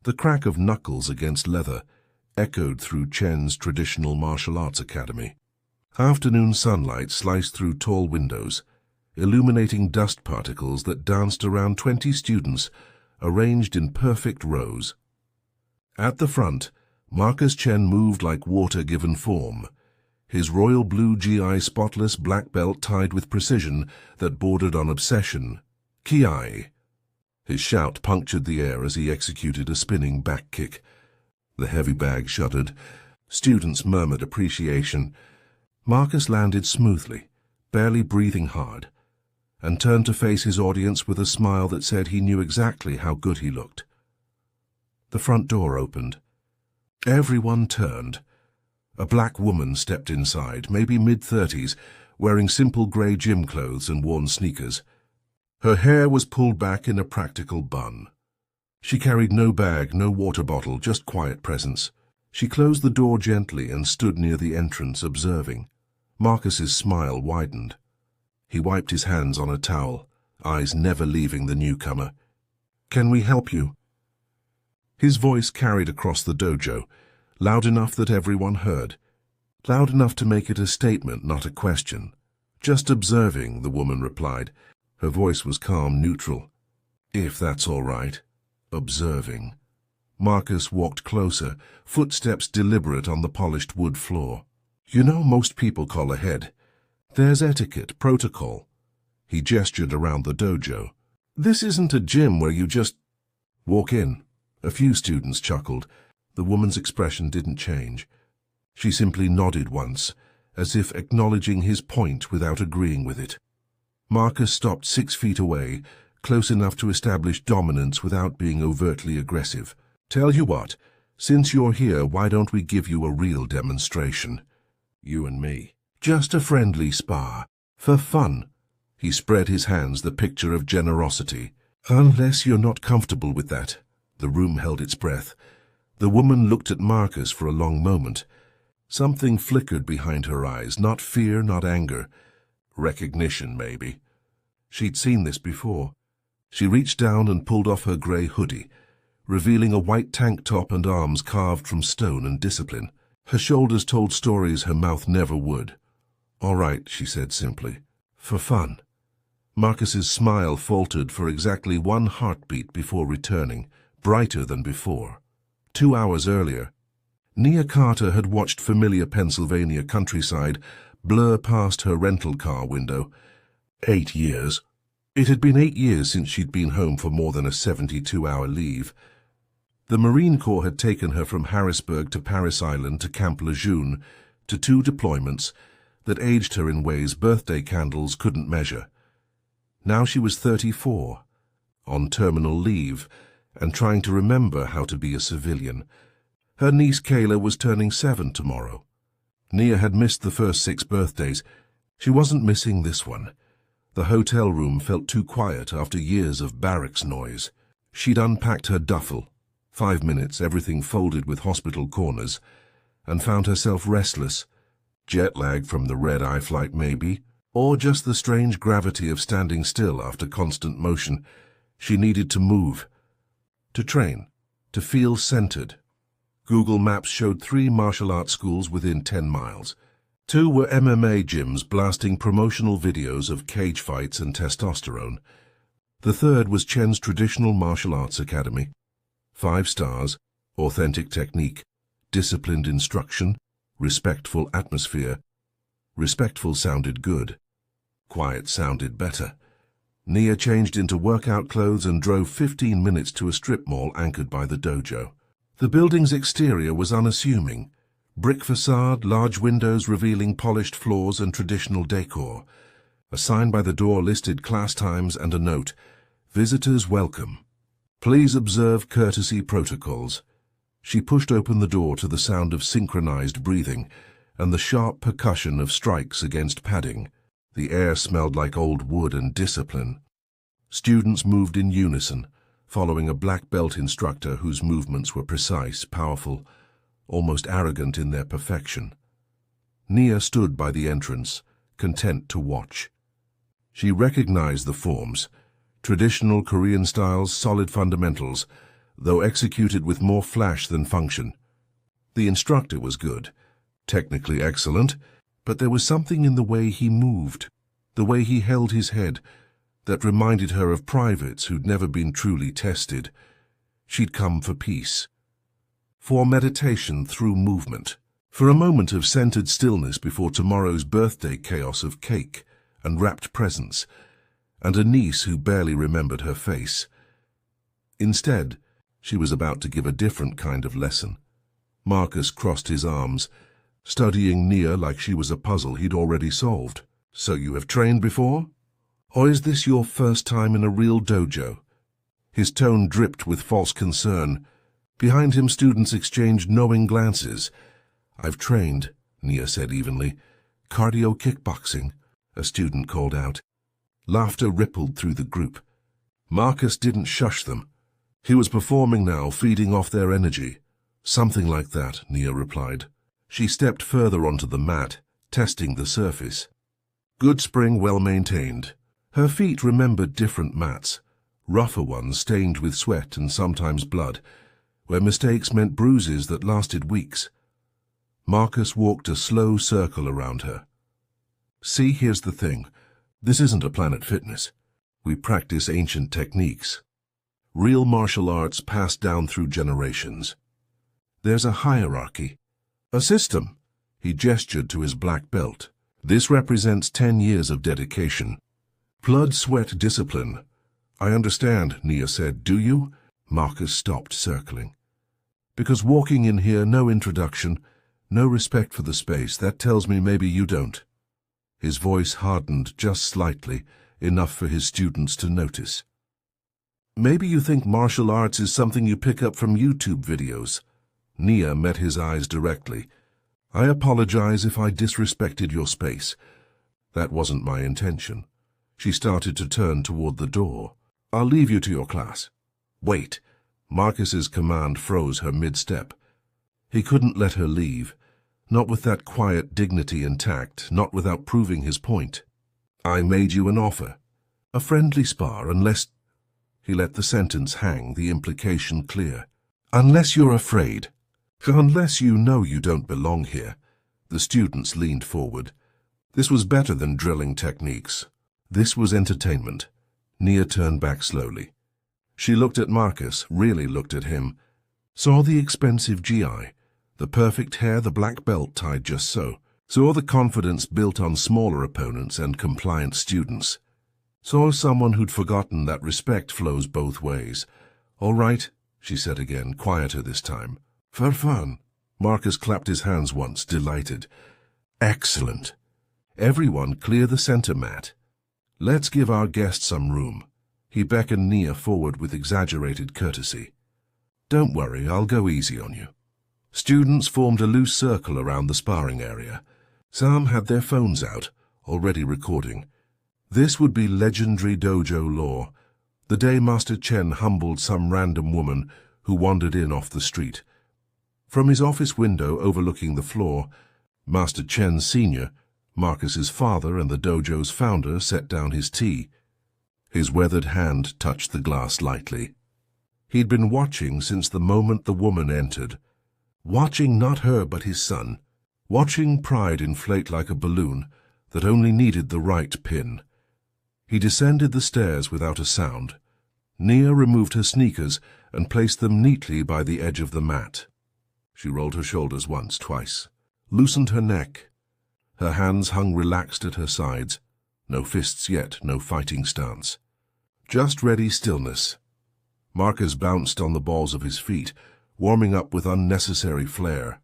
The crack of knuckles against leather echoed through Chen's traditional martial arts academy. Afternoon sunlight sliced through tall windows, illuminating dust particles that danced around 20 students, arranged in perfect rows. At the front, Marcus Chen moved like water given form, his royal blue GI spotless black belt tied with precision that bordered on obsession. Ki. His shout punctured the air as he executed a spinning back kick. The heavy bag shuddered. Students murmured appreciation. Marcus landed smoothly, barely breathing hard, and turned to face his audience with a smile that said he knew exactly how good he looked. The front door opened. Everyone turned. A black woman stepped inside, maybe mid-30s, wearing simple grey gym clothes and worn sneakers. Her hair was pulled back in a practical bun. She carried no bag, no water bottle, just quiet presence. She closed the door gently and stood near the entrance, observing. Marcus's smile widened. He wiped his hands on a towel, eyes never leaving the newcomer. "Can we help you?" His voice carried across the dojo, loud enough that everyone heard. Loud enough to make it a statement, not a question. "Just observing," the woman replied. Her voice was calm, neutral. "If that's all right. Observing." Marcus walked closer, footsteps deliberate on the polished wood floor. "You know, most people call ahead. There's etiquette, protocol." He gestured around the dojo. "This isn't a gym where you just walk in." A few students chuckled. The woman's expression didn't change. She simply nodded once, as if acknowledging his point without agreeing with it. Marcus stopped 6 feet away, close enough to establish dominance without being overtly aggressive. "Tell you what, since you're here, why don't we give you a real demonstration? You and me. Just a friendly spar. For fun." He spread his hands, the picture of generosity. "Unless you're not comfortable with that." The room held its breath. The woman looked at Marcus for a long moment. Something flickered behind her eyes, not fear, not anger. Recognition, maybe. She'd seen this before. She reached down and pulled off her grey hoodie, revealing a white tank top and arms carved from stone and discipline. Her shoulders told stories her mouth never would. "All right," she said simply. "For fun." Marcus's smile faltered for exactly 1 heartbeat before returning, brighter than before. 2 hours earlier, Nia Carter had watched familiar Pennsylvania countryside blur past her rental car window. 8 years. It had been 8 years since she'd been home for more than a 72-hour leave. The Marine Corps had taken her from Harrisburg to Paris Island to Camp Lejeune, to 2 deployments that aged her in ways birthday candles couldn't measure. Now she was 34, on terminal leave, and trying to remember how to be a civilian. Her niece Kayla was turning 7 tomorrow. Nia had missed the first 6 birthdays. She wasn't missing this one. The hotel room felt too quiet after years of barracks noise. She'd unpacked her duffel, 5 minutes, everything folded with hospital corners, and found herself restless. Jet lag from the red-eye flight maybe, or just the strange gravity of standing still after constant motion. She needed to move, to train, to feel centered. Google Maps showed 3 martial arts schools within 10 miles. 2 were MMA gyms blasting promotional videos of cage fights and testosterone. The third was Chen's traditional martial arts academy. 5 stars, authentic technique, disciplined instruction, respectful atmosphere. Respectful sounded good. Quiet sounded better. Nia changed into workout clothes and drove 15 minutes to a strip mall anchored by the dojo. The building's exterior was unassuming. Brick facade, large windows revealing polished floors and traditional decor. A sign by the door listed class times and a note, "Visitors welcome. Please observe courtesy protocols." She pushed open the door to the sound of synchronized breathing and the sharp percussion of strikes against padding. The air smelled like old wood and discipline. Students moved in unison, following a black belt instructor whose movements were precise, powerful, almost arrogant in their perfection. Nia stood by the entrance, content to watch. She recognized the forms, traditional Korean styles, solid fundamentals, though executed with more flash than function. The instructor was good, technically excellent, but there was something in the way he moved, the way he held his head, that reminded her of privates who'd never been truly tested. She'd come for peace, for meditation through movement, for a moment of centered stillness before tomorrow's birthday chaos of cake and wrapped presents, and a niece who barely remembered her face. Instead, she was about to give a different kind of lesson. Marcus crossed his arms, studying Nia like she was a puzzle he'd already solved. "So you have trained before? Or is this your first time in a real dojo?" His tone dripped with false concern. Behind him, students exchanged knowing glances. "I've trained," Nia said evenly. "Cardio kickboxing," a student called out. Laughter rippled through the group. Marcus didn't shush them. He was performing now, feeding off their energy. "Something like that," Nia replied. She stepped further onto the mat, testing the surface. Good spring, well maintained. Her feet remembered different mats, rougher ones stained with sweat and sometimes blood, where mistakes meant bruises that lasted weeks. Marcus walked a slow circle around her. "See, here's the thing. This isn't a Planet Fitness. We practice ancient techniques. Real martial arts passed down through generations. There's a hierarchy, a system." He gestured to his black belt. "This represents 10 years of dedication. Blood, sweat, discipline." "I understand," Nia said. "Do you?" Marcus stopped circling. "Because walking in here, no introduction, no respect for the space, that tells me maybe you don't." His voice hardened just slightly, enough for his students to notice. "Maybe you think martial arts is something you pick up from YouTube videos." Nia met his eyes directly. "I apologize if I disrespected your space. That wasn't my intention." She started to turn toward the door. "I'll leave you to your class." "Wait." Marcus's command froze her mid-step. He couldn't let her leave, not with that quiet dignity intact, not without proving his point. "I made you an offer. A friendly spar, unless—" He let the sentence hang, the implication clear. "Unless you're afraid. Unless you know you don't belong here." The students leaned forward. This was better than drilling techniques. This was entertainment. Nia turned back slowly. She looked at Marcus, really looked at him, saw the expensive GI, the perfect hair, the black belt tied just so, saw the confidence built on smaller opponents and compliant students, saw someone who'd forgotten that respect flows both ways. "All right," she said again, quieter this time. "For fun." Marcus clapped his hands once, delighted. "Excellent. Everyone clear the center mat. Let's give our guest some room." He beckoned Nia forward with exaggerated courtesy. "Don't worry, I'll go easy on you." Students formed a loose circle around the sparring area. Some had their phones out, already recording. This would be legendary dojo lore, the day Master Chen humbled some random woman who wandered in off the street. From his office window overlooking the floor, Master Chen Sr., Marcus's father and the dojo's founder, set down his tea. His weathered hand touched the glass lightly. He'd been watching since the moment the woman entered. Watching not her but his son. Watching pride inflate like a balloon that only needed the right pin. He descended the stairs without a sound. Nia removed her sneakers and placed them neatly by the edge of the mat. She rolled her shoulders once, twice, loosened her neck. Her hands hung relaxed at her sides. No fists yet, no fighting stance. Just ready stillness. Marcus bounced on the balls of his feet, warming up with unnecessary flair.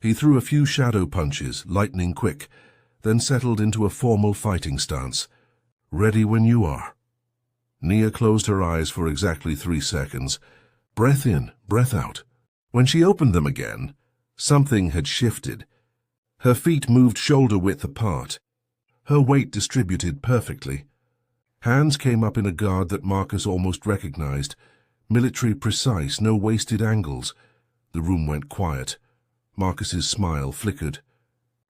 He threw a few shadow punches, lightning quick, then settled into a formal fighting stance. "Ready when you are." Nia closed her eyes for exactly 3 seconds. Breath in, breath out. When she opened them again, something had shifted. Her feet moved shoulder-width apart, her weight distributed perfectly. Hands came up in a guard that Marcus almost recognized, military precise, no wasted angles. The room went quiet. Marcus's smile flickered.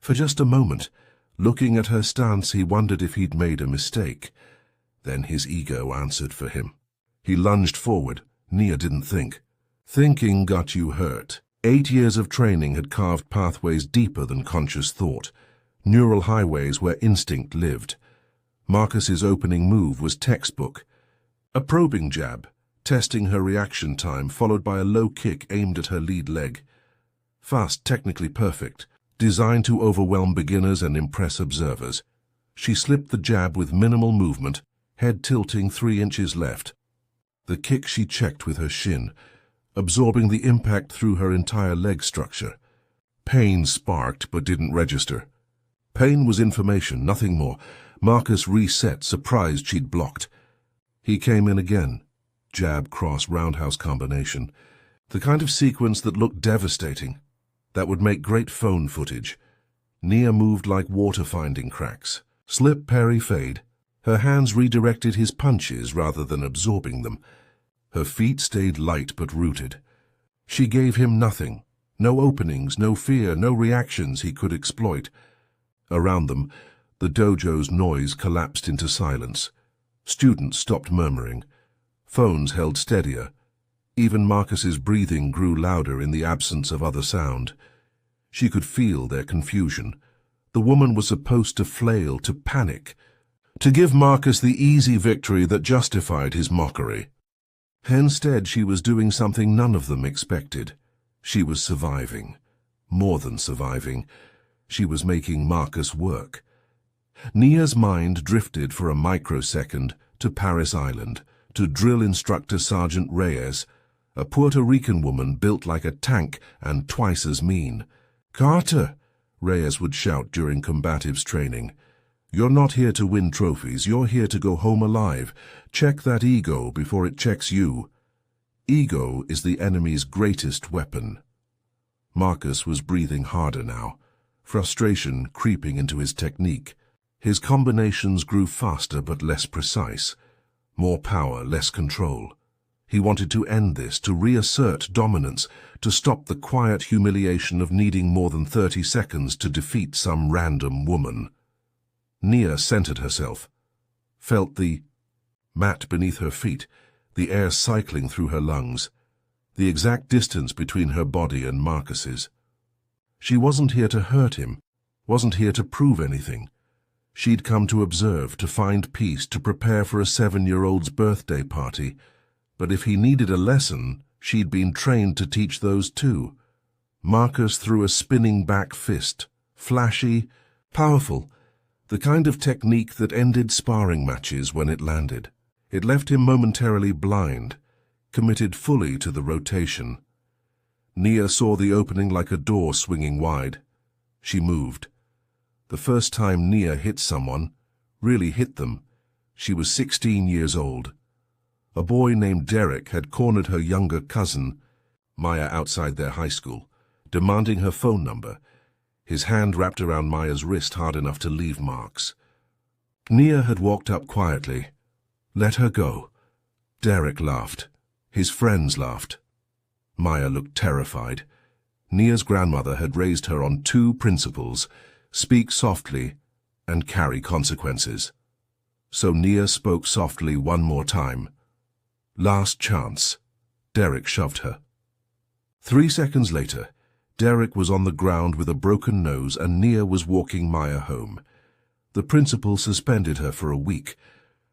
For just a moment, looking at her stance, he wondered if he'd made a mistake. Then his ego answered for him. He lunged forward, Nia didn't think. Thinking got you hurt. 8 years of training had carved pathways deeper than conscious thought, neural highways where instinct lived. Marcus's opening move was textbook. A probing jab, testing her reaction time, followed by a low kick aimed at her lead leg. Fast, technically perfect, designed to overwhelm beginners and impress observers. She slipped the jab with minimal movement, head tilting 3 inches left. The kick she checked with her shin, absorbing the impact through her entire leg structure. Pain sparked but didn't register. Pain was information, nothing more. Marcus reset, surprised she'd blocked. He came in again. Jab, cross, roundhouse combination. The kind of sequence that looked devastating, that would make great phone footage. Nia moved like water finding cracks. Slip, parry, fade. Her hands redirected his punches rather than absorbing them. Her feet stayed light but rooted. She gave him nothing. No openings, no fear, no reactions he could exploit. Around them, the dojo's noise collapsed into silence. Students stopped murmuring. Phones held steadier. Even Marcus's breathing grew louder in the absence of other sound. She could feel their confusion. The woman was supposed to flail, to panic, to give Marcus the easy victory that justified his mockery. Instead, she was doing something none of them expected. She was surviving. More than surviving. She was making Marcus work. Nia's mind drifted for a microsecond to Paris Island, to drill instructor Sergeant Reyes, a Puerto Rican woman built like a tank and twice as mean. "Carter," Reyes would shout during combatives training. "You're not here to win trophies, you're here to go home alive. Check that ego before it checks you." Ego is the enemy's greatest weapon. Marcus was breathing harder now, frustration creeping into his technique. His combinations grew faster but less precise. More power, less control. He wanted to end this, to reassert dominance, to stop the quiet humiliation of needing more than 30 seconds to defeat some random woman. Nia centered herself, felt the mat beneath her feet, the air cycling through her lungs, the exact distance between her body and Marcus's. She wasn't here to hurt him, wasn't here to prove anything. She'd come to observe, to find peace, to prepare for a 7-year-old's birthday party. But if he needed a lesson, she'd been trained to teach those too. Marcus threw a spinning back fist, flashy, powerful, the kind of technique that ended sparring matches when it landed. It left him momentarily blind, committed fully to the rotation. Nia saw the opening like a door swinging wide. She moved. The first time Nia hit someone, really hit them, she was 16 years old. A boy named Derek had cornered her younger cousin, Maya, outside their high school, demanding her phone number, his hand wrapped around Maya's wrist hard enough to leave marks. Nia had walked up quietly. Let her go. Derek laughed. His friends laughed. Maya looked terrified. Nia's grandmother had raised her on 2 principles: speak softly and carry consequences. So Nia spoke softly one more time. Last chance. Derek shoved her. 3 seconds later, Derek was on the ground with a broken nose and Nia was walking Maya home. The principal suspended her for a week.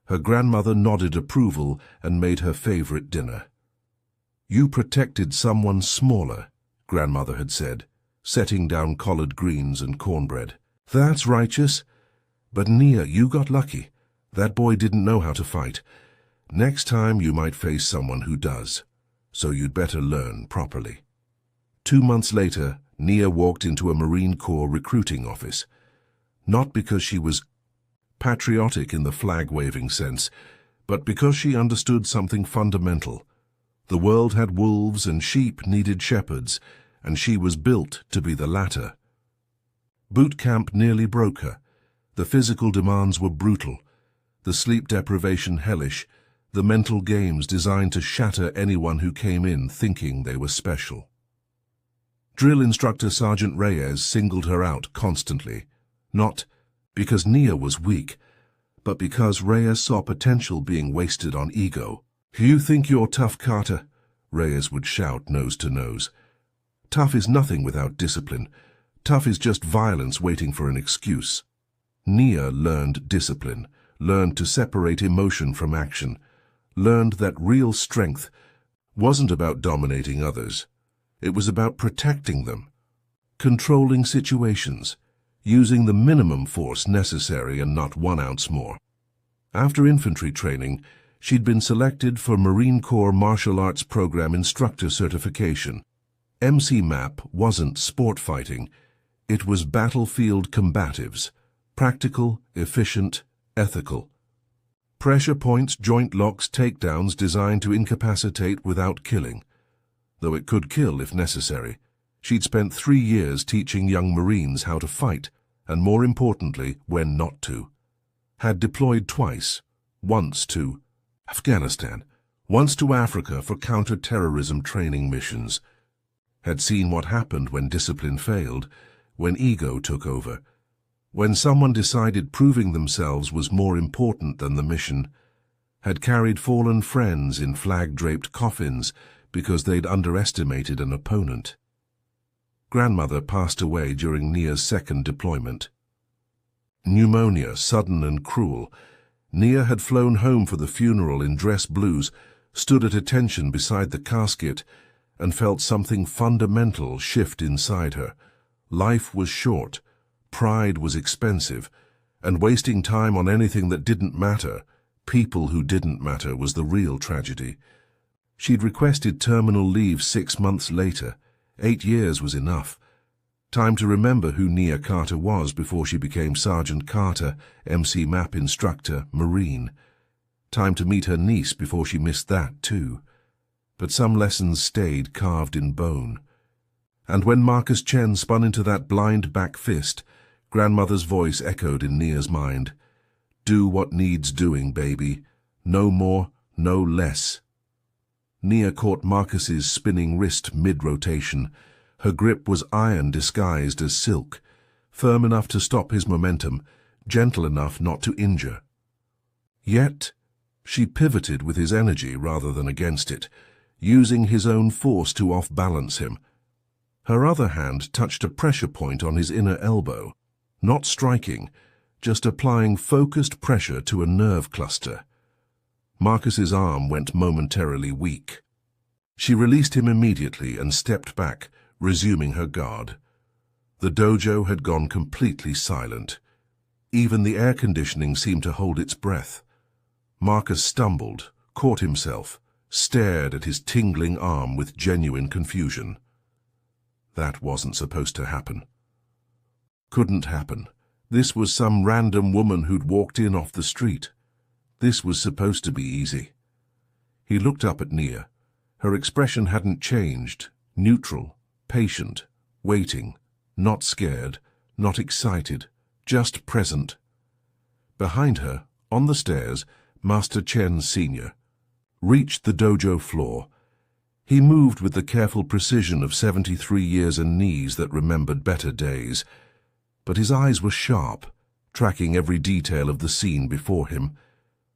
Her grandmother nodded approval and made her favorite dinner. You protected someone smaller, grandmother had said, setting down collard greens and cornbread. That's righteous. But Nia, you got lucky. That boy didn't know how to fight. Next time you might face someone who does. So you'd better learn properly. 2 months later, Nia walked into a Marine Corps recruiting office. Not because she was patriotic in the flag-waving sense, but because she understood something fundamental. The world had wolves and sheep needed shepherds, and she was built to be the latter. Boot camp nearly broke her. The physical demands were brutal, the sleep deprivation hellish, the mental games designed to shatter anyone who came in thinking they were special. Drill instructor Sergeant Reyes singled her out constantly, not because Nia was weak, but because Reyes saw potential being wasted on ego. You think you're tough, Carter? Reyes would shout nose to nose. Tough is nothing without discipline. Tough is just violence waiting for an excuse. Nia learned discipline, learned to separate emotion from action, learned that real strength wasn't about dominating others. It was about protecting them, controlling situations, using the minimum force necessary and not 1 ounce more. After infantry training, she'd been selected for Marine Corps Martial Arts Program Instructor Certification. MC MAP wasn't sport fighting, it was battlefield combatives, practical, efficient, ethical. Pressure points, joint locks, takedowns designed to incapacitate without killing. Though it could kill if necessary. She'd spent 3 years teaching young Marines how to fight, and more importantly, when not to. Had deployed twice, once to Afghanistan, once to Africa for counter-terrorism training missions. Had seen what happened when discipline failed, when ego took over, when someone decided proving themselves was more important than the mission. Had carried fallen friends in flag-draped coffins because they'd underestimated an opponent. Grandmother passed away during Nia's second deployment. Pneumonia, sudden and cruel. Nia had flown home for the funeral in dress blues, stood at attention beside the casket, and felt something fundamental shift inside her. Life was short, pride was expensive, and wasting time on anything that didn't matter, people who didn't matter, was the real tragedy. She'd requested terminal leave 6 months later. 8 years was enough. Time to remember who Nia Carter was before she became Sergeant Carter, MC MAP instructor, Marine. Time to meet her niece before she missed that too. But some lessons stayed carved in bone. And when Marcus Chen spun into that blind back fist, Grandmother's voice echoed in Nia's mind. Do what needs doing, baby. No more, no less. Nia caught Marcus's spinning wrist mid-rotation. Her grip was iron disguised as silk, firm enough to stop his momentum, gentle enough not to injure. Yet, she pivoted with his energy rather than against it, using his own force to off-balance him. Her other hand touched a pressure point on his inner elbow, not striking, just applying focused pressure to a nerve cluster. Marcus's arm went momentarily weak. She released him immediately and stepped back, resuming her guard. The dojo had gone completely silent. Even the air conditioning seemed to hold its breath. Marcus stumbled, caught himself, stared at his tingling arm with genuine confusion. That wasn't supposed to happen. Couldn't happen. This was some random woman who'd walked in off the street. This was supposed to be easy. He looked up at Nia. Her expression hadn't changed, neutral, patient, waiting, not scared, not excited, just present. Behind her, on the stairs, Master Chen Sr. reached the dojo floor. He moved with the careful precision of 73 years and knees that remembered better days. But his eyes were sharp, tracking every detail of the scene before him.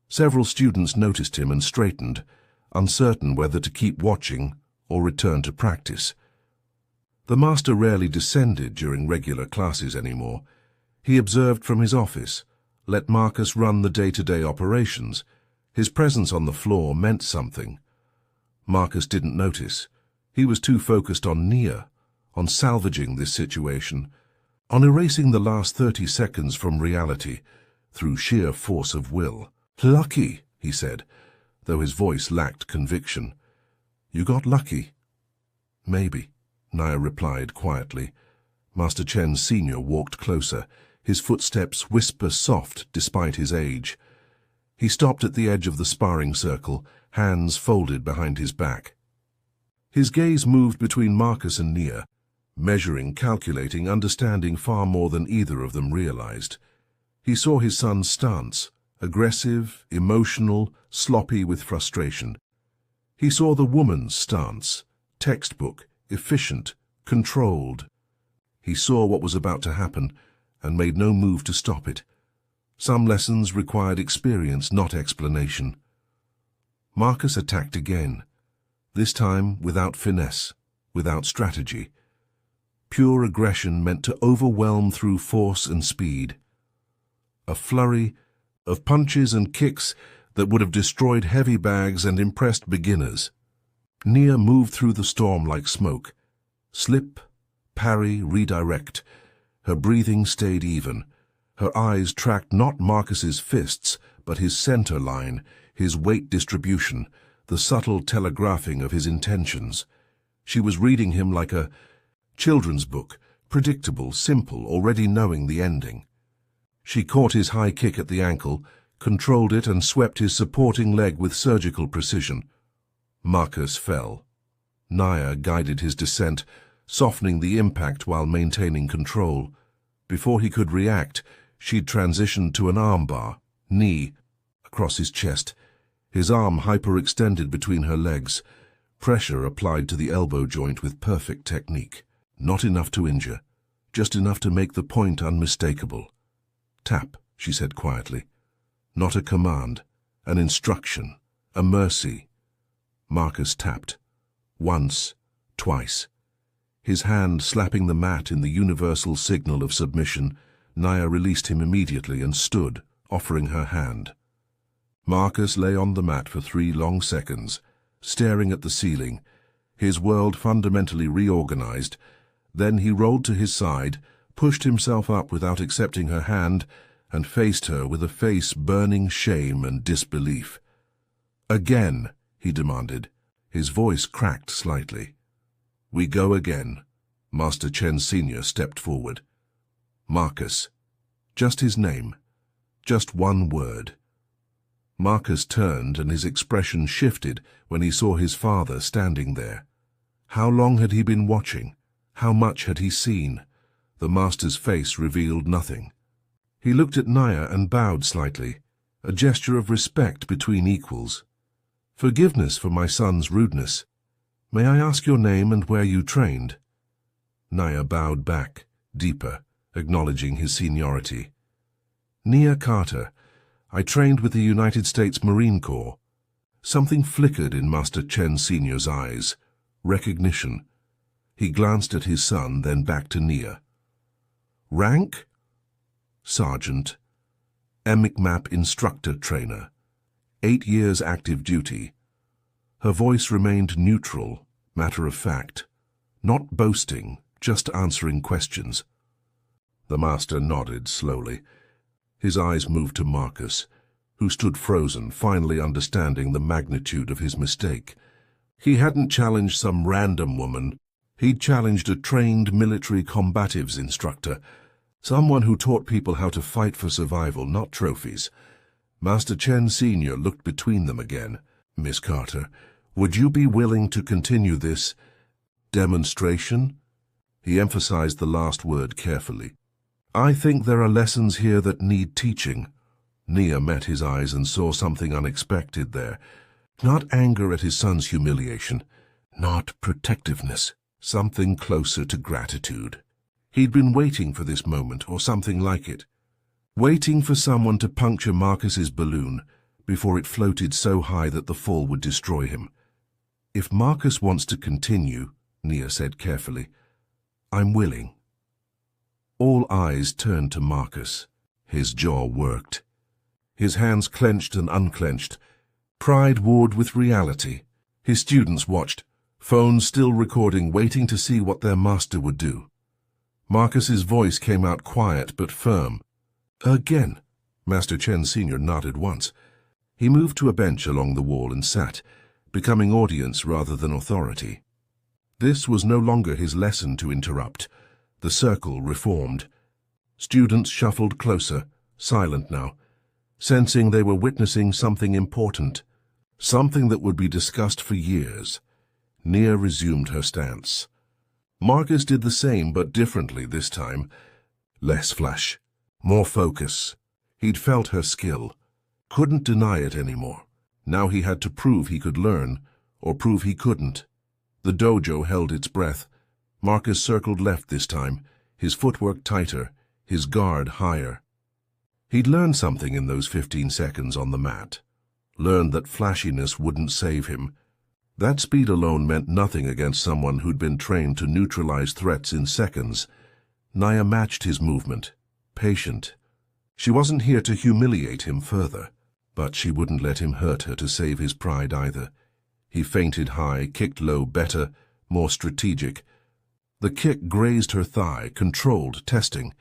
Several students noticed him and straightened, uncertain whether to keep watching or return to practice. The master rarely descended during regular classes anymore. He observed from his office, let Marcus run the day-to-day operations. His presence on the floor meant something. Marcus didn't notice. He was too focused on Nia, on salvaging this situation, on erasing the last 30 seconds from reality through sheer force of will. Lucky, he said, though his voice lacked conviction. You got lucky. Maybe, Nia replied quietly. Master Chen Sr. walked closer, his footsteps whisper-soft despite his age. He stopped at the edge of the sparring circle, hands folded behind his back. His gaze moved between Marcus and Nia, measuring, calculating, understanding far more than either of them realized. He saw his son's stance, aggressive, emotional, sloppy with frustration. He saw the woman's stance, textbook, efficient, controlled. He saw what was about to happen and made no move to stop it. Some lessons required experience, not explanation. Marcus attacked again, this time without finesse, without strategy. Pure aggression meant to overwhelm through force and speed. A flurry of punches and kicks that would have destroyed heavy bags and impressed beginners. Nia moved through the storm like smoke. Slip, parry, redirect. Her breathing stayed even. Her eyes tracked not Marcus's fists, but his center line, his weight distribution, the subtle telegraphing of his intentions. She was reading him like a children's book, predictable, simple, already knowing the ending. She caught his high kick at the ankle, controlled it and swept his supporting leg with surgical precision. Marcus fell. Nia guided his descent, softening the impact while maintaining control. Before he could react, she'd transitioned to an armbar, knee, across his chest, his arm hyperextended between her legs, pressure applied to the elbow joint with perfect technique. Not enough to injure, just enough to make the point unmistakable. Tap, she said quietly. Not a command, an instruction, a mercy. Marcus tapped. Once, twice. His hand slapping the mat in the universal signal of submission, Nia released him immediately and stood, offering her hand. Marcus lay on the mat for 3 long seconds, staring at the ceiling, his world fundamentally reorganized. Then he rolled to his side, pushed himself up without accepting her hand, and faced her with a face burning shame and disbelief. Again, he demanded. His voice cracked slightly. We go again. Master Chen Sr. stepped forward. Marcus. Just his name. Just one word. Marcus turned and his expression shifted when he saw his father standing there. How long had he been watching? How much had he seen? The master's face revealed nothing. He looked at Nia and bowed slightly, a gesture of respect between equals. Forgiveness for my son's rudeness. May I ask your name and where you trained? Nia bowed back, deeper, acknowledging his seniority. Nia Carter. I trained with the United States Marine Corps. Something flickered in Master Chen Sr.'s eyes. Recognition. He glanced at his son, then back to Nia. Rank? Sergeant. MCMAP instructor trainer. 8 years active duty. Her voice remained neutral, matter of fact. Not boasting, just answering questions. The master nodded slowly. His eyes moved to Marcus, who stood frozen, finally understanding the magnitude of his mistake. He hadn't challenged some random woman. He'd challenged a trained military combatives instructor, someone who taught people how to fight for survival, not trophies. Master Chen Sr. looked between them again. Miss Carter, would you be willing to continue this demonstration? He emphasized the last word carefully. I think there are lessons here that need teaching. Nia met his eyes and saw something unexpected there. Not anger at his son's humiliation, not protectiveness, something closer to gratitude. He'd been waiting for this moment, or something like it. Waiting for someone to puncture Marcus's balloon before it floated so high that the fall would destroy him. If Marcus wants to continue, Nia said carefully, I'm willing. All eyes turned to Marcus. His jaw worked. His hands clenched and unclenched. Pride warred with reality. His students watched, phones still recording, waiting to see what their master would do. Marcus's voice came out quiet but firm. Again. Master Chen Sr. nodded once. He moved to a bench along the wall and sat, becoming audience rather than authority. This was no longer his lesson to interrupt. The circle reformed. Students shuffled closer, silent now, sensing they were witnessing something important, something that would be discussed for years. Nia resumed her stance. Marcus did the same, but differently this time. Less flash, more focus. He'd felt her skill, couldn't deny it anymore. Now he had to prove he could learn, or prove he couldn't. The dojo held its breath. Marcus circled left this time, his footwork tighter, his guard higher. He'd learned something in those 15 seconds on the mat. learned that flashiness wouldn't save him. That speed alone meant nothing against someone who'd been trained to neutralize threats in seconds. Nia matched his movement, patient. She wasn't here to humiliate him further, but she wouldn't let him hurt her to save his pride either. He feinted high, kicked low, better, more strategic. The kick grazed her thigh, controlled, testing.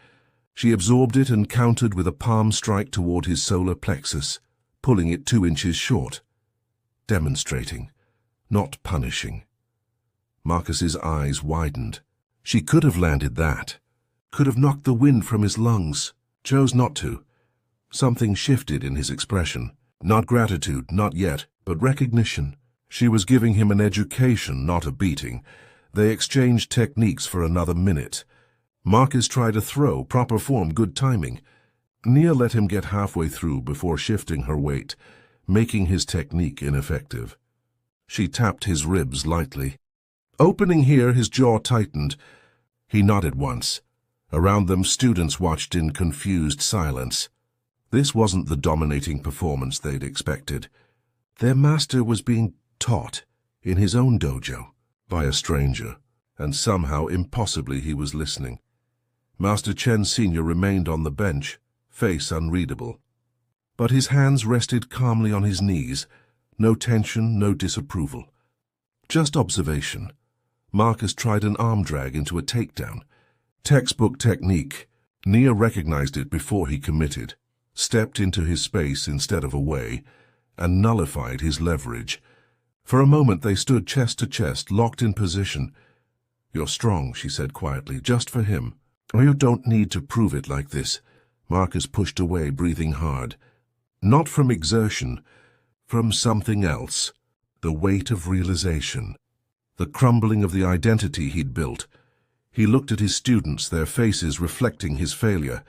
She absorbed it and countered with a palm strike toward his solar plexus, pulling it 2 inches short. Demonstrating, not punishing. Marcus's eyes widened. She could have landed that, could have knocked the wind from his lungs, chose not to. Something shifted in his expression. Not gratitude, not yet, but recognition. She was giving him an education, not a beating. They exchanged techniques for another minute. Marcus tried a throw, proper form, good timing. Nia let him get halfway through before shifting her weight, making his technique ineffective. She tapped his ribs lightly. Opening here, his jaw tightened. He nodded once. Around them, students watched in confused silence. This wasn't the dominating performance they'd expected. Their master was being taught, in his own dojo, by a stranger, and somehow, impossibly, he was listening. Master Chen Sr. remained on the bench, face unreadable. But his hands rested calmly on his knees, no tension, no disapproval. Just observation. Marcus tried an arm drag into a takedown. Textbook technique. Nia recognized it before he committed, stepped into his space instead of away, and nullified his leverage. For a moment they stood chest to chest, locked in position. "You're strong," she said quietly, "just for him. Or you don't need to prove it like this." Marcus pushed away, breathing hard. Not from exertion, from something else. The weight of realization. The crumbling of the identity he'd built. He looked at his students, their faces reflecting his failure.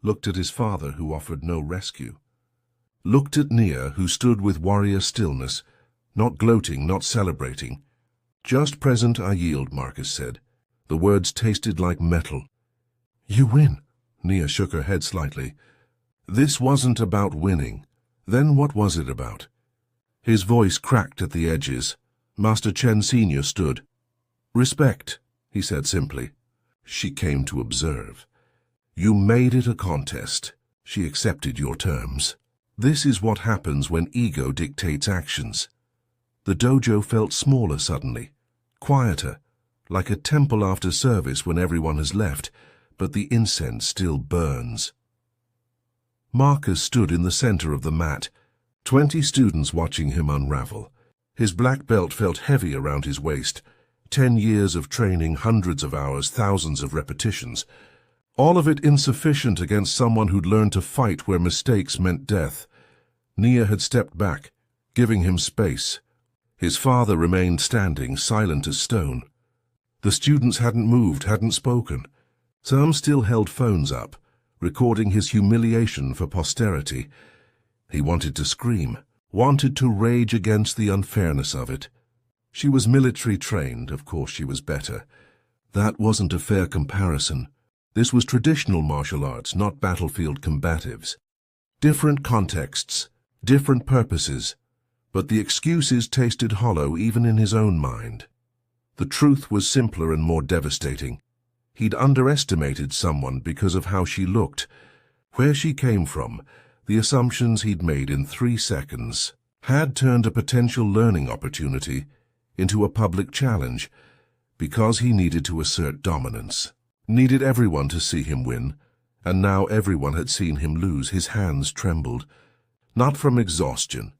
Looked at his father, who offered no rescue. Looked at Nia, who stood with warrior stillness, not gloating, not celebrating. "Just present, I yield," Marcus said. The words tasted like metal. "You win." Nia shook her head slightly. This wasn't about winning. Then what was it about? His voice cracked at the edges. Master Chen Sr. stood. "Respect," he said simply. She came to observe. "You made it a contest. She accepted your terms. This is what happens when ego dictates actions." The dojo felt smaller suddenly, quieter, like a temple after service when everyone has left, but the incense still burns. Marcus stood in the center of the mat, 20 students watching him unravel. His black belt felt heavy around his waist. 10 years of training, hundreds of hours, thousands of repetitions. All of it insufficient against someone who'd learned to fight where mistakes meant death. Nia had stepped back, giving him space. His father remained standing, silent as stone. The students hadn't moved, hadn't spoken. Some still held phones up, recording his humiliation for posterity. He wanted to scream, wanted to rage against the unfairness of it. She was military trained, of course she was better. That wasn't a fair comparison. This was traditional martial arts, not battlefield combatives. Different contexts, different purposes, but the excuses tasted hollow even in his own mind. The truth was simpler and more devastating. He'd underestimated someone because of how she looked, where she came from. The assumptions he'd made in 3 seconds had turned a potential learning opportunity into a public challenge because he needed to assert dominance, needed everyone to see him win, and now everyone had seen him lose. His hands trembled, not from exhaustion,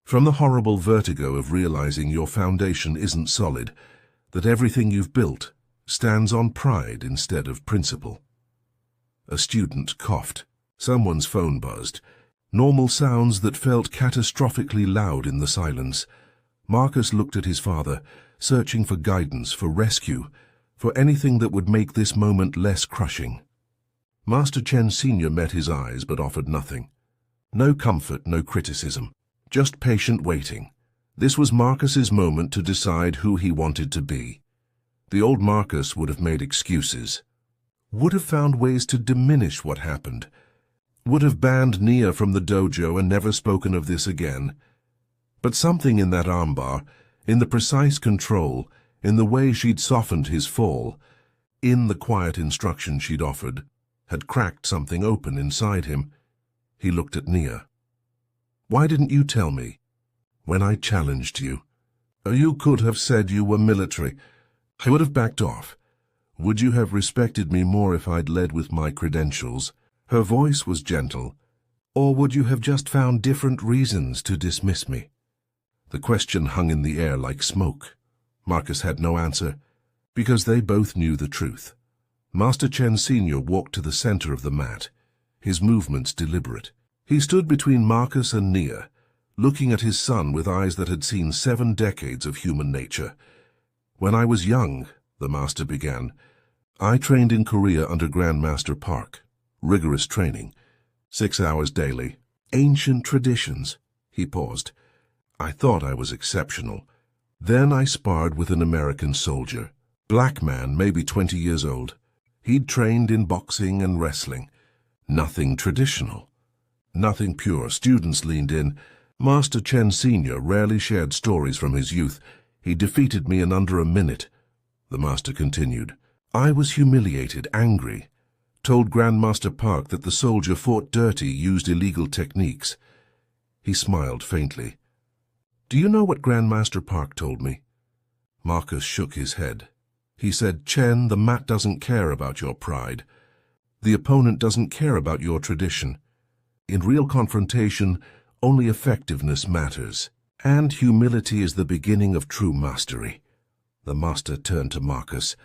from the horrible vertigo of realizing your foundation isn't solid, that everything you've built stands on pride instead of principle. A student coughed. Someone's phone buzzed. Normal sounds that felt catastrophically loud in the silence. Marcus looked at his father, searching for guidance, for rescue, for anything that would make this moment less crushing. Master Chen Sr. met his eyes but offered nothing. No comfort, no criticism, just patient waiting. This was Marcus's moment to decide who he wanted to be. The old Marcus would have made excuses, would have found ways to diminish what happened, would have banned Nia from the dojo and never spoken of this again. But something in that armbar, in the precise control, in the way she'd softened his fall, in the quiet instruction she'd offered, had cracked something open inside him. He looked at Nia. "Why didn't you tell me? When I challenged you. You could have said you were military. I would have backed off. Would you have respected me more if I'd led with my credentials?" Her voice was gentle. "Or would you have just found different reasons to dismiss me?" The question hung in the air like smoke. Marcus had no answer, because they both knew the truth. Master Chen Sr. walked to the center of the mat, his movements deliberate. He stood between Marcus and Nia, looking at his son with eyes that had seen 7 decades of human nature. "When I was young," the master began, "I trained in Korea under Grandmaster Park. Rigorous training, 6 hours daily. Ancient traditions." He paused. "I thought I was exceptional. Then I sparred with an American soldier. Black man, maybe 20 years old. He'd trained in boxing and wrestling. Nothing traditional. Nothing pure." Students leaned in. Master Chen Sr. rarely shared stories from his youth. "He defeated me in under a minute." The master continued. "I was humiliated, angry. Told Grandmaster Park that the soldier fought dirty, used illegal techniques." He smiled faintly. "Do you know what Grandmaster Park told me?" Marcus shook his head. He said, "Chen, the mat doesn't care about your pride. The opponent doesn't care about your tradition. In real confrontation, only effectiveness matters. And humility is the beginning of true mastery." The master turned to Marcus.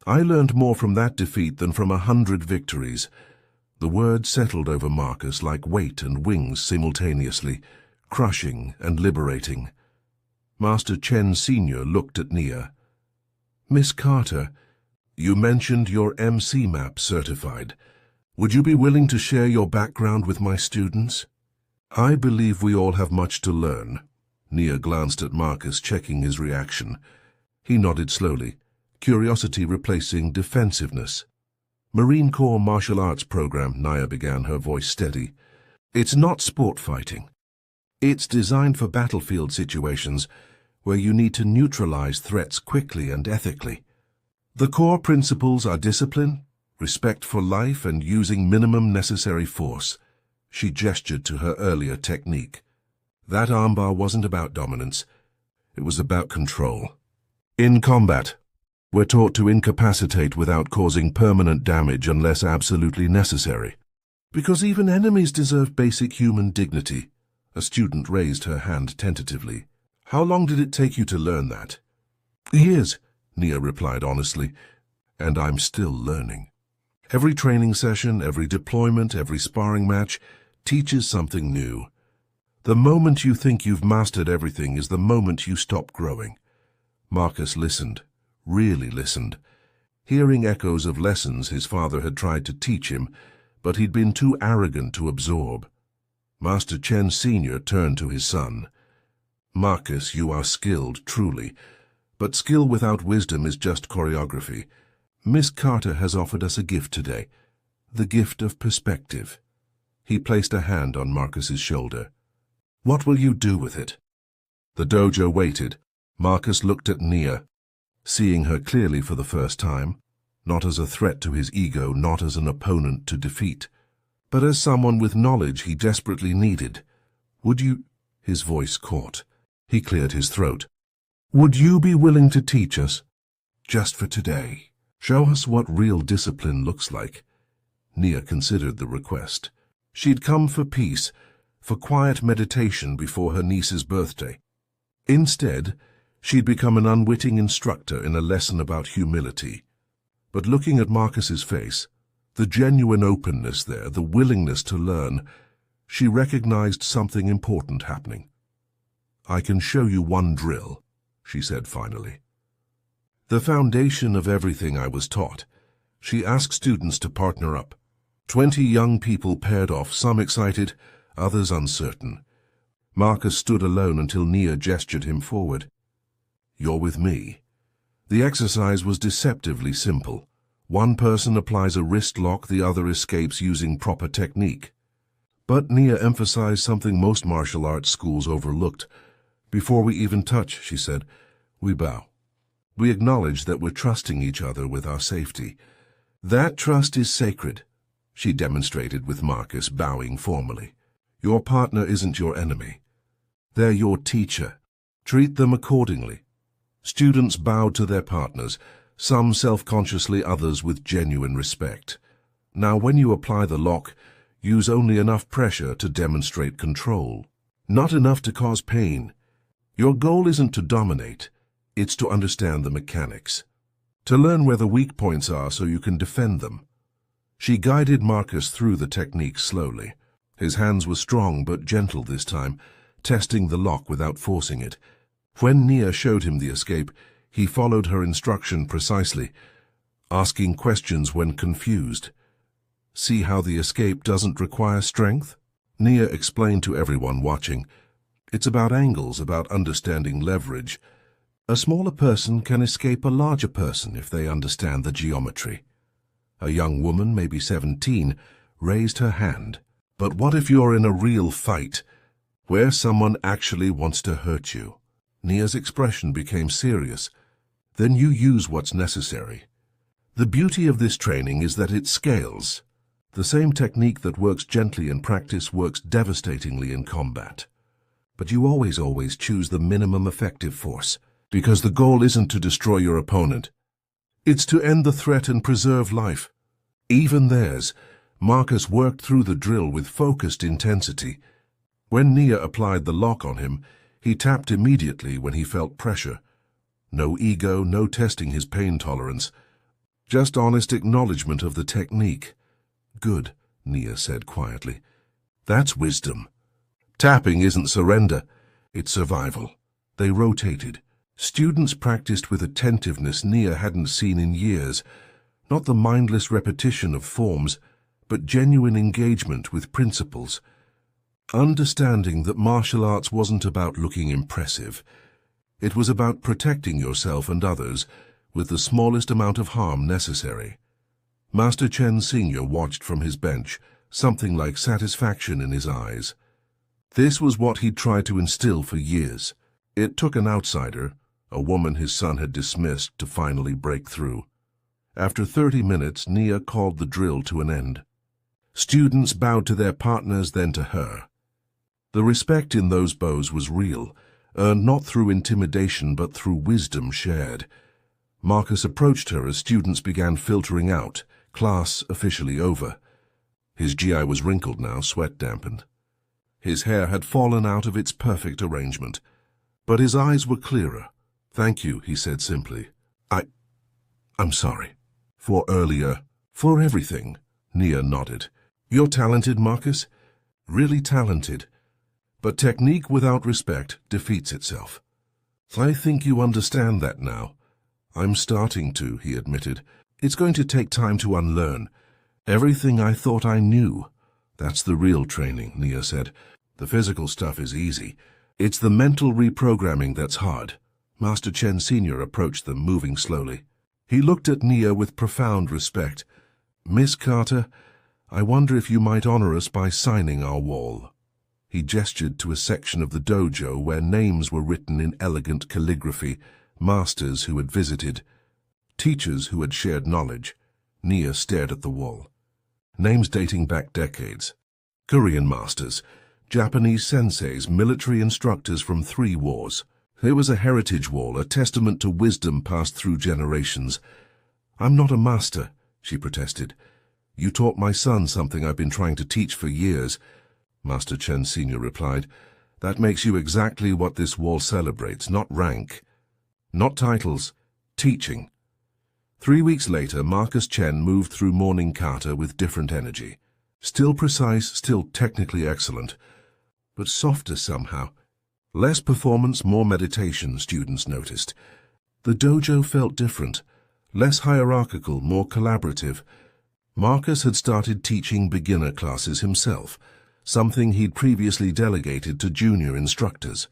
"I learned more from that defeat than from 100 victories." The words settled over Marcus like weight and wings simultaneously, crushing and liberating. Master Chen Sr. looked at Nia. "Miss Carter, you mentioned your MC map certified. Would you be willing to share your background with my students? I believe we all have much to learn." Nia glanced at Marcus, checking his reaction. He nodded slowly, curiosity replacing defensiveness. "Marine Corps martial arts program," Nia began, her voice steady. "It's not sport fighting. It's designed for battlefield situations where you need to neutralize threats quickly and ethically. The core principles are discipline, respect for life, and using minimum necessary force." She gestured to her earlier technique. That armbar wasn't about dominance. It was about control. In combat, we're taught to incapacitate without causing permanent damage unless absolutely necessary. Because even enemies deserve basic human dignity. A student raised her hand tentatively. "How long did it take you to learn that?" "Years," Nia replied honestly, "and I'm still learning. Every training session, every deployment, every sparring match teaches something new. The moment you think you've mastered everything is the moment you stop growing." Marcus listened, really listened, hearing echoes of lessons his father had tried to teach him, but he'd been too arrogant to absorb. Master Chen Sr. turned to his son. "Marcus, you are skilled, truly, but skill without wisdom is just choreography. Miss Carter has offered us a gift today, the gift of perspective." He placed a hand on Marcus's shoulder. "What will you do with it?" The dojo waited. Marcus looked at Nia, seeing her clearly for the first time, not as a threat to his ego, not as an opponent to defeat, but as someone with knowledge he desperately needed. "Would you—" His voice caught. He cleared his throat. "Would you be willing to teach us? Just for today. Show us what real discipline looks like." Nia considered the request. She'd come for peace, for quiet meditation before her niece's birthday. Instead, she'd become an unwitting instructor in a lesson about humility. But looking at Marcus's face, the genuine openness there, the willingness to learn, she recognized something important happening. "I can show you one drill," she said finally. "The foundation of everything I was taught." She asked students to partner up. 20 young people paired off, some excited, others uncertain. Marcus stood alone until Nia gestured him forward. "You're with me." The exercise was deceptively simple. One person applies a wrist lock, the other escapes using proper technique. But Nia emphasized something most martial arts schools overlooked: Before we even touch, she said, we bow. We acknowledge that we're trusting each other with our safety. That trust is sacred, she demonstrated with Marcus bowing formally. Your partner isn't your enemy. They're your teacher. Treat them accordingly. Students bowed to their partners, some self-consciously, others with genuine respect. Now, when you apply the lock, use only enough pressure to demonstrate control, not enough to cause pain. Your goal isn't to dominate, it's to understand the mechanics, to learn where the weak points are so you can defend them. She guided Marcus through the technique slowly. His hands were strong but gentle this time, testing the lock without forcing it. When Nia showed him the escape, he followed her instruction precisely, asking questions when confused. See how the escape doesn't require strength? Nia explained to everyone watching. It's about angles, about understanding leverage. A smaller person can escape a larger person if they understand the geometry. A young woman, maybe 17, raised her hand. But what if you're in a real fight, where someone actually wants to hurt you? Nia's expression became serious. Then you use what's necessary. The beauty of this training is that it scales. The same technique that works gently in practice works devastatingly in combat. But you always choose the minimum effective force, because the goal isn't to destroy your opponent. It's to end the threat and preserve life. Even theirs. Marcus worked through the drill with focused intensity. When Nia applied the lock on him, he tapped immediately when he felt pressure. No ego, no testing his pain tolerance. Just honest acknowledgement of the technique. Good, Nia said quietly. That's wisdom. Tapping isn't surrender, it's survival. They rotated. Students practiced with attentiveness Nia hadn't seen in years. Not the mindless repetition of forms, but genuine engagement with principles. Understanding that martial arts wasn't about looking impressive. It was about protecting yourself and others with the smallest amount of harm necessary. Master Chen Sr. watched from his bench, something like satisfaction in his eyes. This was what he'd tried to instill for years. It took an outsider, a woman his son had dismissed, to finally break through. After 30 minutes, Nia called the drill to an end. Students bowed to their partners, then to her. The respect in those bows was real, earned not through intimidation but through wisdom shared. Marcus approached her as students began filtering out, class officially over. His GI was wrinkled now, sweat dampened. His hair had fallen out of its perfect arrangement, but his eyes were clearer. Thank you, he said simply. I'm sorry. For earlier, for everything. Nia nodded. You're talented, Marcus. Really talented. But technique without respect defeats itself. I think you understand that now. I'm starting to, he admitted. It's going to take time to unlearn. Everything I thought I knew. That's the real training, Nia said. The physical stuff is easy. It's the mental reprogramming that's hard. Master Chen Sr. approached them, moving slowly. He looked at Nia with profound respect. Miss Carter, I wonder if you might honor us by signing our wall. He gestured to a section of the dojo where names were written in elegant calligraphy, masters who had visited, teachers who had shared knowledge. Nia stared at the wall. Names dating back decades. Korean masters, Japanese senseis, military instructors from 3 wars. It was a heritage wall, a testament to wisdom passed through generations. I'm not a master, she protested. You taught my son something I've been trying to teach for years. Master Chen Sr. replied. That makes you exactly what this wall celebrates, not rank, not titles, teaching. 3 weeks later, Marcus Chen moved through morning kata with different energy. Still precise, still technically excellent, but softer somehow. Less performance, more meditation, students noticed. The dojo felt different, less hierarchical, more collaborative. Marcus had started teaching beginner classes himself, something he'd previously delegated to junior instructors.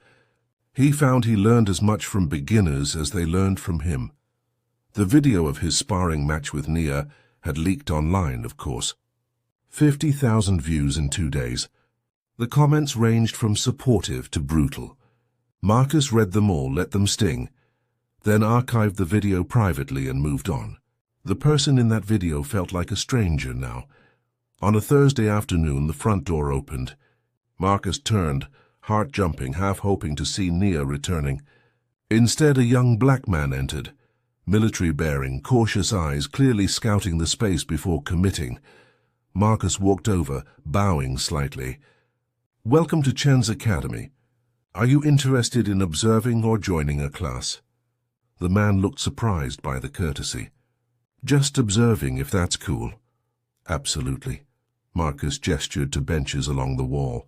He found he learned as much from beginners as they learned from him. The video of his sparring match with Nia had leaked online, of course. 50,000 views in 2 days. The comments ranged from supportive to brutal. Marcus read them all, let them sting, then archived the video privately and moved on. The person in that video felt like a stranger now. On a Thursday afternoon, the front door opened. Marcus turned, heart jumping, half hoping to see Nia returning. Instead, a young black man entered, military-bearing, cautious eyes clearly scouting the space before committing. Marcus walked over, bowing slightly. "Welcome to Chen's Academy. Are you interested in observing or joining a class?" The man looked surprised by the courtesy. "Just observing, if that's cool." "Absolutely." Marcus gestured to benches along the wall.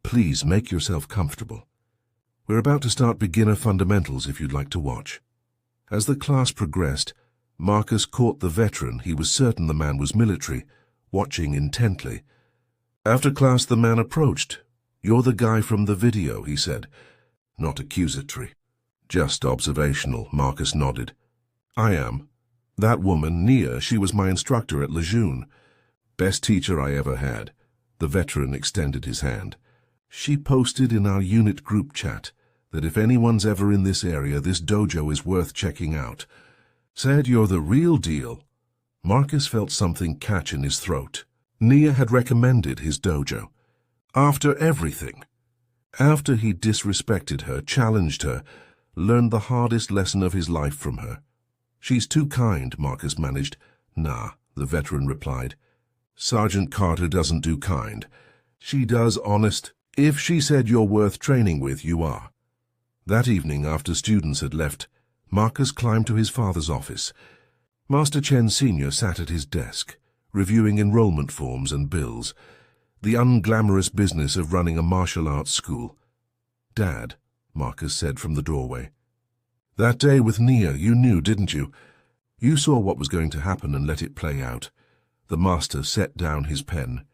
"Please make yourself comfortable. We're about to start beginner fundamentals if you'd like to watch." As the class progressed, Marcus caught the veteran, he was certain the man was military, watching intently. After class, the man approached. "You're the guy from the video," he said. Not accusatory. "Just observational," Marcus nodded. "I am. That woman, Nia, she was my instructor at Lejeune. Best teacher I ever had." The veteran extended his hand. "She posted in our unit group chat that if anyone's ever in this area, this dojo is worth checking out. Said you're the real deal." Marcus felt something catch in his throat. Nia had recommended his dojo. After everything. After he disrespected her, challenged her, learned the hardest lesson of his life from her. "She's too kind," Marcus managed. "Nah," the veteran replied. "Sergeant Carter doesn't do kind. She does honest. If she said you're worth training with, you are." That evening, after students had left, Marcus climbed to his father's office. Master Chen Sr. sat at his desk, reviewing enrollment forms and bills, the unglamorous business of running a martial arts school. "Dad," Marcus said from the doorway. "That day with Nia, you knew, didn't you? You saw what was going to happen and let it play out." The master set down his pen.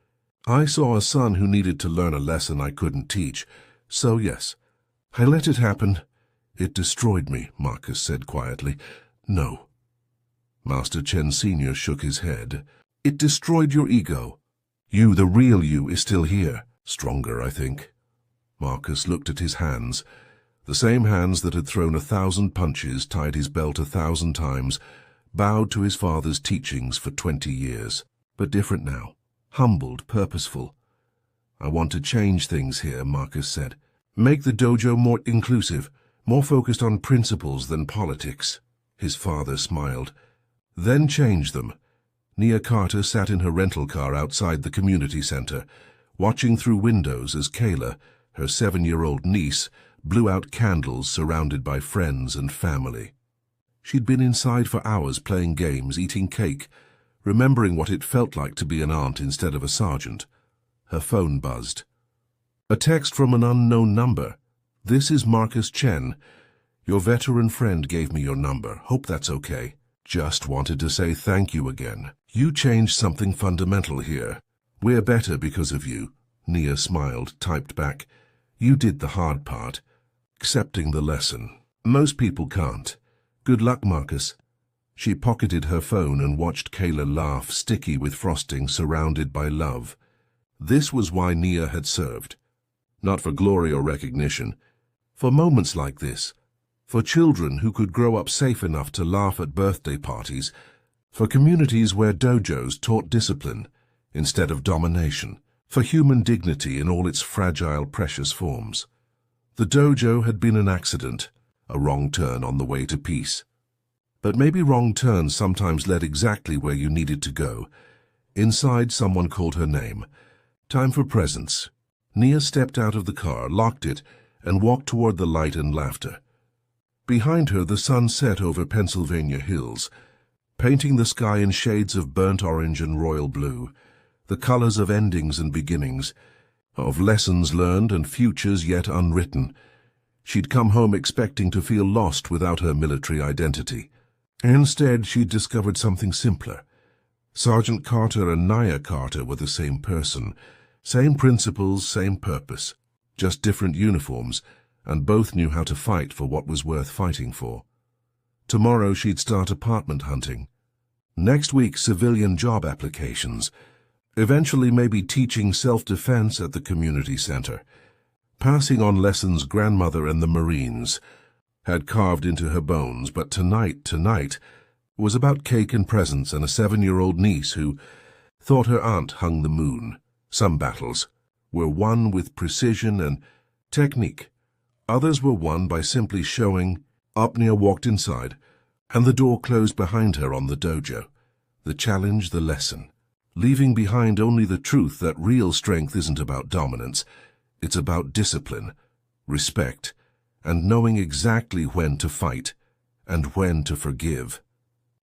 "I saw a son who needed to learn a lesson I couldn't teach. So yes, I let it happen. It destroyed me," Marcus said quietly. "No." Master Chen Sr. shook his head. "It destroyed your ego. You, the real you, is still here. Stronger, I think." Marcus looked at his hands. The same hands that had thrown 1,000 punches, tied his belt 1,000 times, bowed to his father's teachings for 20 years. But different now. Humbled, purposeful. "I want to change things here," Marcus said. "Make the dojo more inclusive, more focused on principles than politics." His father smiled. "Then change them." Nia Carter sat in her rental car outside the community center, watching through windows as Kayla, her 7-year-old niece, blew out candles surrounded by friends and family. She'd been inside for hours playing games, eating cake, remembering what it felt like to be an aunt instead of a sergeant. Her phone buzzed. A text from an unknown number. "This is Marcus Chen. Your veteran friend gave me your number. Hope that's okay. Just wanted to say thank you again. You changed something fundamental here. We're better because of you." Nia smiled, typed back. "You did the hard part. Accepting the lesson. Most people can't. Good luck, Marcus." She pocketed her phone and watched Kayla laugh, sticky with frosting, surrounded by love. This was why Nia had served. Not for glory or recognition. For moments like this. For children who could grow up safe enough to laugh at birthday parties. For communities where dojos taught discipline instead of domination. For human dignity in all its fragile, precious forms. The dojo had been an accident, a wrong turn on the way to peace. But maybe wrong turns sometimes led exactly where you needed to go. Inside, someone called her name. Time for presents. Nia stepped out of the car, locked it, and walked toward the light and laughter. Behind her, the sun set over Pennsylvania hills, painting the sky in shades of burnt orange and royal blue, the colors of endings and beginnings, of lessons learned and futures yet unwritten. She'd come home expecting to feel lost without her military identity. Instead, she'd discovered something simpler. Sergeant Carter and Nia Carter were the same person, same principles, same purpose, just different uniforms, and both knew how to fight for what was worth fighting for. Tomorrow she'd start apartment hunting. Next week, civilian job applications. Eventually maybe teaching self-defense at the community center. passing on lessons grandmother and the Marines had carved into her bones. But tonight was about cake and presents and a 7-year-old niece who thought her aunt hung the moon. Some battles were won with precision and technique. Others were won by simply showing. Opnia walked inside, and the door closed behind her on the dojo. The challenge, the lesson, leaving behind only the truth that real strength isn't about dominance. It's about discipline, respect, and knowing exactly when to fight and when to forgive.